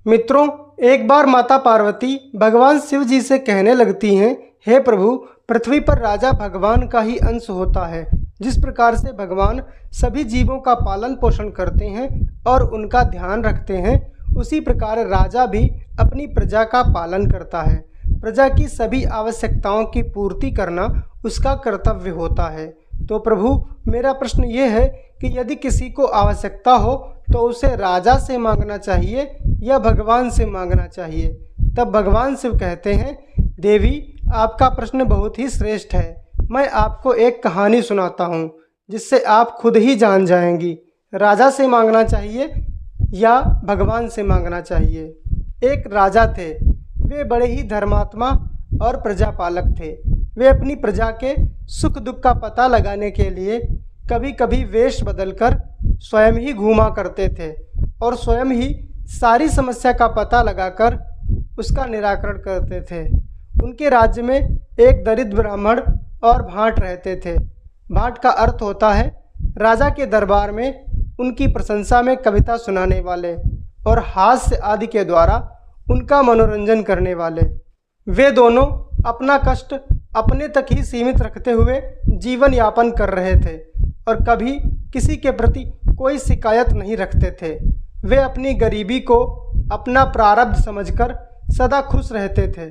मित्रों, एक बार माता पार्वती भगवान शिव जी से कहने लगती हैं, हे प्रभु, पृथ्वी पर राजा भगवान का ही अंश होता है। जिस प्रकार से भगवान सभी जीवों का पालन पोषण करते हैं और उनका ध्यान रखते हैं, उसी प्रकार राजा भी अपनी प्रजा का पालन करता है। प्रजा की सभी आवश्यकताओं की पूर्ति करना उसका कर्तव्य होता है। तो प्रभु, मेरा प्रश्न ये है कि यदि किसी को आवश्यकता हो तो उसे राजा से मांगना चाहिए या भगवान से मांगना चाहिए? तब भगवान शिव कहते हैं, देवी, आपका प्रश्न बहुत ही श्रेष्ठ है। मैं आपको एक कहानी सुनाता हूँ जिससे आप खुद ही जान जाएंगी, राजा से मांगना चाहिए या भगवान से मांगना चाहिए। एक राजा थे। वे बड़े ही धर्मात्मा और प्रजापालक थे। वे अपनी प्रजा के सुख दुख का पता लगाने के लिए कभी कभी वेश बदलकर स्वयं ही घूमा करते थे और स्वयं ही सारी समस्या का पता लगाकर उसका निराकरण करते थे। उनके राज्य में एक दरिद्र ब्राह्मण और भाट रहते थे। भाट का अर्थ होता है राजा के दरबार में उनकी प्रशंसा में कविता सुनाने वाले और हास्य आदि के द्वारा उनका मनोरंजन करने वाले। वे दोनों अपना कष्ट अपने तक ही सीमित रखते हुए जीवन यापन कर रहे थे और कभी किसी के प्रति कोई शिकायत नहीं रखते थे। वे अपनी गरीबी को अपना प्रारब्ध समझकर सदा खुश रहते थे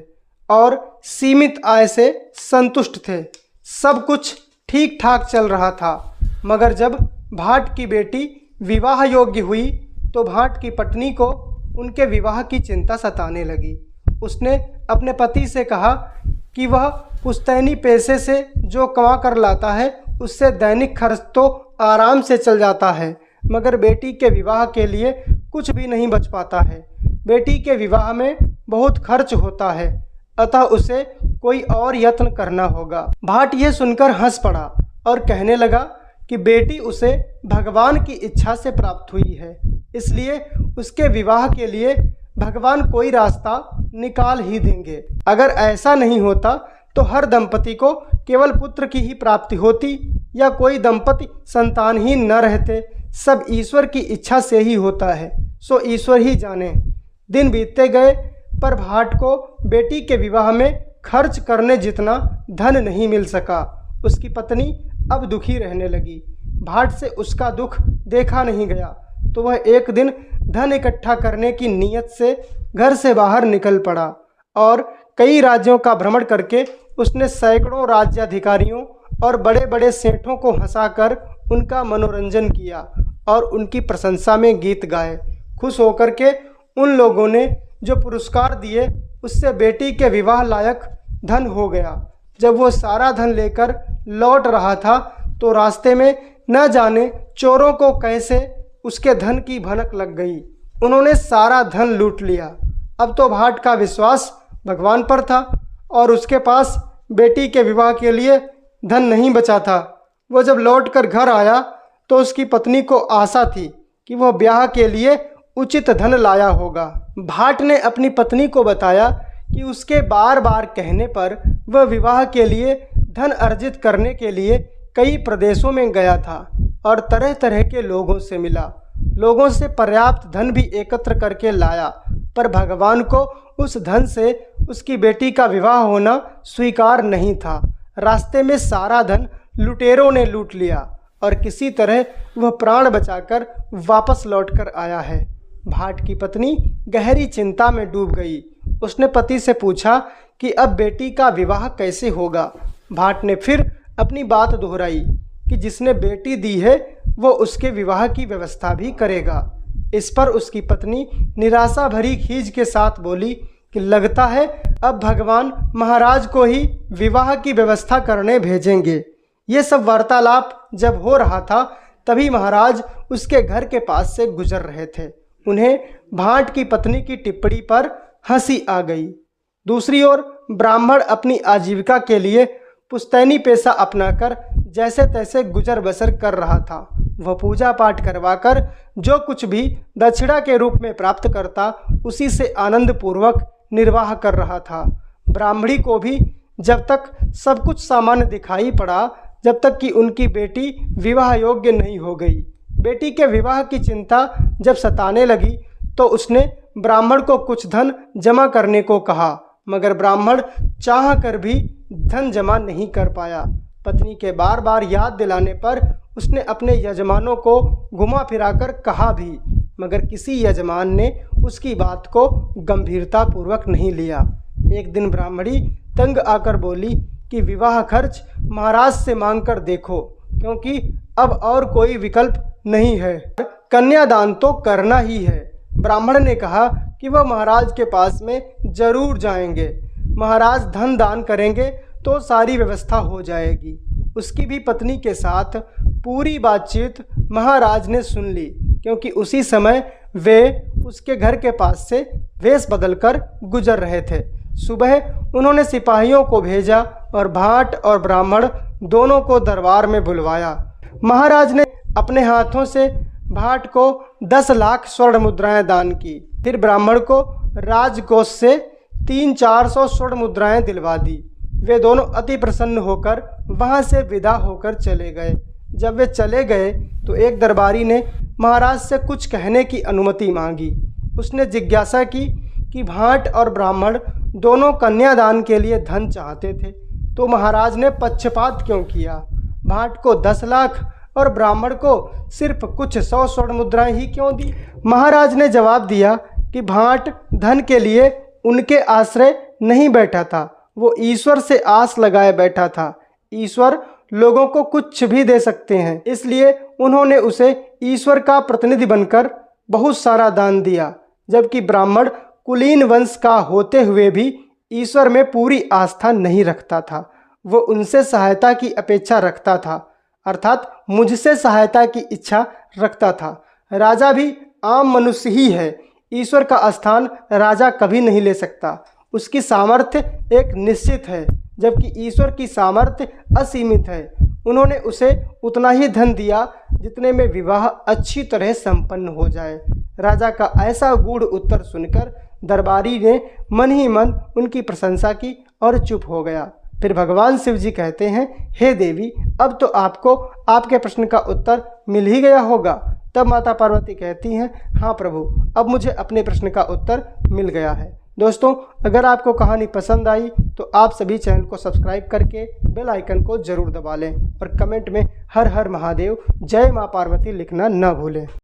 और सीमित आय से संतुष्ट थे। सब कुछ ठीक ठाक चल रहा था, मगर जब भाट की बेटी विवाह योग्य हुई तो भाट की पत्नी को उनके विवाह की चिंता सताने लगी। उसने अपने पति से कहा कि वह पुश्तैनी पैसे से जो कमा कर लाता है उससे दैनिक खर्च तो आराम से चल जाता है, मगर बेटी के विवाह के लिए कुछ भी नहीं बच पाता है। बेटी के विवाह में बहुत खर्च होता है, अतः उसे कोई और यत्न करना होगा। भाट यह सुनकर हंस पड़ा और कहने लगा कि बेटी उसे भगवान की इच्छा से प्राप्त हुई है, इसलिए उसके विवाह के लिए भगवान कोई रास्ता निकाल ही देंगे। अगर ऐसा नहीं होता तो हर दंपति को केवल पुत्र की ही प्राप्ति होती या कोई दंपति संतानहीन न रहते। सब ईश्वर की इच्छा से ही होता है, सो ईश्वर ही जाने। दिन बीतते गए पर भाट को बेटी के विवाह में खर्च करने जितना धन नहीं मिल सका। उसकी पत्नी अब दुखी रहने लगी। भाट से उसका दुख देखा नहीं गया तो वह एक दिन धन इकट्ठा करने की नीयत से घर से बाहर निकल पड़ा और कई राज्यों का भ्रमण करके उसने सैकड़ों राज्याधिकारियों और बड़े बड़े सेठों को हंसाकर उनका मनोरंजन किया और उनकी प्रशंसा में गीत गाए। खुश होकर के उन लोगों ने जो पुरस्कार दिए उससे बेटी के विवाह लायक धन हो गया। जब वो सारा धन लेकर लौट रहा था तो रास्ते में न जाने चोरों को कैसे उसके धन की भनक लग गई। उन्होंने सारा धन लूट लिया। अब तो भाट का विश्वास भगवान पर था और उसके पास बेटी के विवाह के लिए धन नहीं बचा था। वो जब लौटकर घर आया तो उसकी पत्नी को आशा थी कि वह ब्याह के लिए उचित धन लाया होगा। भाट ने अपनी पत्नी को बताया कि उसके बार बार कहने पर वह विवाह के लिए धन अर्जित करने के लिए कई प्रदेशों में गया था और तरह तरह के लोगों से मिला। लोगों से पर्याप्त धन भी एकत्र करके लाया, पर भगवान को उस धन से उसकी बेटी का विवाह होना स्वीकार नहीं था। रास्ते में सारा धन लुटेरों ने लूट लिया और किसी तरह वह प्राण बचाकर वापस लौटकर आया है। भाट की पत्नी गहरी चिंता में डूब गई। उसने पति से पूछा कि अब बेटी का विवाह कैसे होगा। भाट ने फिर अपनी बात दोहराई कि जिसने बेटी दी है वो उसके विवाह की व्यवस्था भी करेगा। इस पर उसकी पत्नी निराशा भरी खीज के साथ बोली कि लगता है अब भगवान महाराज को ही विवाह की व्यवस्था करने भेजेंगे। ये सब वार्तालाप जब हो रहा था तभी महाराज उसके घर के पास से गुजर रहे थे। उन्हें भाट की पत्नी की टिप्पणी पर हंसी आ गई। दूसरी ओर ब्राह्मण अपनी आजीविका के लिए पुश्तैनी पेशा अपनाकर जैसे तैसे गुजर बसर कर रहा था। वह पूजा पाठ करवाकर जो कुछ भी दक्षिणा के रूप में प्राप्त करता उसी से आनंद पूर्वक निर्वाह कर रहा था। ब्राह्मणी को भी जब तक सब कुछ सामान्य दिखाई पड़ा जब तक कि उनकी बेटी विवाह योग्य नहीं हो गई। बेटी के विवाह की चिंता जब सताने लगी तो उसने ब्राह्मण को कुछ धन जमा करने को कहा, मगर ब्राह्मण चाह कर भी धन जमा नहीं कर पाया। पत्नी के बार बार याद दिलाने पर उसने अपने यजमानों को घुमा फिराकर कहा भी, मगर किसी यजमान ने उसकी बात को गंभीरतापूर्वक नहीं लिया। एक दिन ब्राह्मणी तंग आकर बोली कि विवाह खर्च महाराज से मांग कर देखो, क्योंकि अब और कोई विकल्प नहीं है, कन्यादान तो करना ही है। ब्राह्मण ने कहा कि वह महाराज के पास में जरूर जाएंगे, महाराज धन दान करेंगे तो सारी व्यवस्था हो जाएगी। उसकी भी पत्नी के साथ पूरी बातचीत महाराज ने सुन ली, क्योंकि उसी समय वे उसके घर के पास से वेश बदलकर गुजर रहे थे। सुबह उन्होंने सिपाहियों को भेजा और भाट और ब्राह्मण दोनों को दरबार में बुलवाया। महाराज ने अपने हाथों से भाट को 10 लाख स्वर्ण मुद्राएं दान की, फिर ब्राह्मण को राजकोष से 300-400 स्वर्ण मुद्राएं दिलवा दी। वे दोनों अति प्रसन्न होकर वहां से विदा होकर चले गए। जब वे चले गए तो एक दरबारी ने महाराज से कुछ कहने की अनुमति मांगी। उसने जिज्ञासा की कि भाट और ब्राह्मण दोनों कन्यादान के लिए धन चाहते थे, तो महाराज ने पक्षपात क्यों किया? भाट को 10 लाख और ब्राह्मण को सिर्फ कुछ 100 स्वर्ण मुद्राएं ही क्यों दी? महाराज ने जवाब दिया कि भाट धन के लिए उनके आश्रय नहीं बैठा था, वो ईश्वर से आस लगाए बैठा था। ईश्वर लोगों को कुछ भी दे सकते हैं, इसलिए उन्होंने उसे ईश्वर का प्रतिनिधि बनकर बहुत सारा दान दिया। जबकि ब्राह्मण कुलीन वंश का होते हुए भी ईश्वर में पूरी आस्था नहीं रखता था, वो उनसे सहायता की अपेक्षा रखता था, अर्थात मुझसे सहायता की इच्छा रखता था। राजा भी आम मनुष्य ही है, ईश्वर का स्थान राजा कभी नहीं ले सकता। उसकी सामर्थ्य एक निश्चित है, जबकि ईश्वर की सामर्थ्य असीमित है। उन्होंने उसे उतना ही धन दिया जितने में विवाह अच्छी तरह संपन्न हो जाए। राजा का ऐसा गूढ़ उत्तर सुनकर दरबारी ने मन ही मन उनकी प्रशंसा की और चुप हो गया। फिर भगवान शिव जी कहते हैं, हे देवी, अब तो आपको आपके प्रश्न का उत्तर मिल ही गया होगा। तब माता पार्वती कहती हैं, हाँ प्रभु, अब मुझे अपने प्रश्न का उत्तर मिल गया है। दोस्तों, अगर आपको कहानी पसंद आई तो आप सभी चैनल को सब्सक्राइब करके बेल आइकन को जरूर दबा लें और कमेंट में हर हर महादेव, जय माँ पार्वती लिखना न भूलें।